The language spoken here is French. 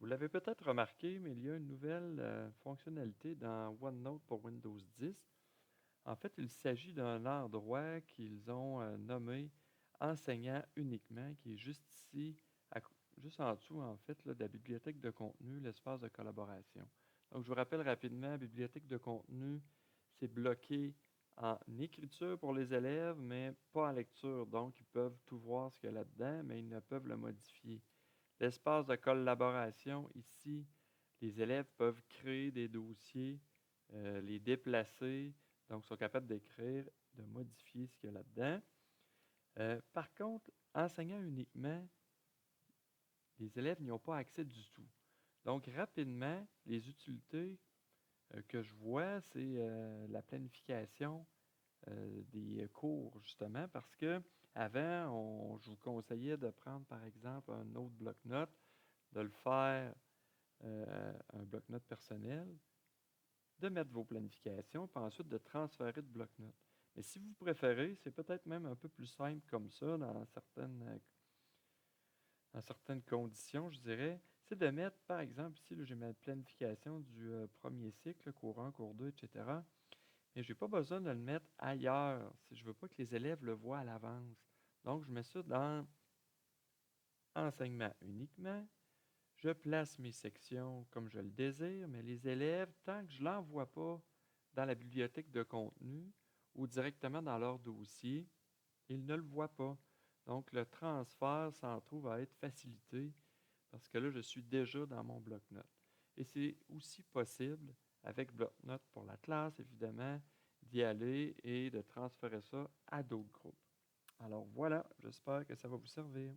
Vous l'avez peut-être remarqué, mais il y a une nouvelle fonctionnalité dans OneNote pour Windows 10. En fait, il s'agit d'un endroit qu'ils ont nommé Enseignant uniquement, qui est juste ici, juste en dessous, en fait, là, de la bibliothèque de contenu, l'espace de collaboration. Donc, je vous rappelle rapidement, bibliothèque de contenu, c'est bloqué en écriture pour les élèves, mais pas en lecture. Donc, ils peuvent tout voir ce qu'il y a là-dedans, mais ils ne peuvent le modifier. L'espace de collaboration, ici, les élèves peuvent créer des dossiers, les déplacer, donc ils sont capables d'écrire, de modifier ce qu'il y a là-dedans. Par contre, enseignant uniquement, les élèves n'y ont pas accès du tout. Donc, rapidement, les utilités que je vois, c'est la planification des cours, justement, parce que avant, je vous conseillais de prendre, par exemple, un autre bloc-notes, de le faire un bloc-notes personnel, de mettre vos planifications, puis ensuite de transférer de bloc-notes. Mais si vous préférez, c'est peut-être même un peu plus simple comme ça dans certaines conditions, je dirais, c'est de mettre, par exemple, ici, j'ai ma planification du premier cycle, cours 1, cours 2, etc. Mais je n'ai pas besoin de le mettre ailleurs si je ne veux pas que les élèves le voient à l'avance. Donc, je mets ça dans enseignement uniquement. Je place mes sections comme je le désire, mais les élèves, tant que je ne l'envoie pas dans la bibliothèque de contenu ou directement dans leur dossier, ils ne le voient pas. Donc, le transfert s'en trouve à être facilité parce que là, je suis déjà dans mon bloc-notes. Et c'est aussi possible, avec bloc-notes pour la classe, évidemment, d'y aller et de transférer ça à d'autres groupes. Alors voilà, j'espère que ça va vous servir.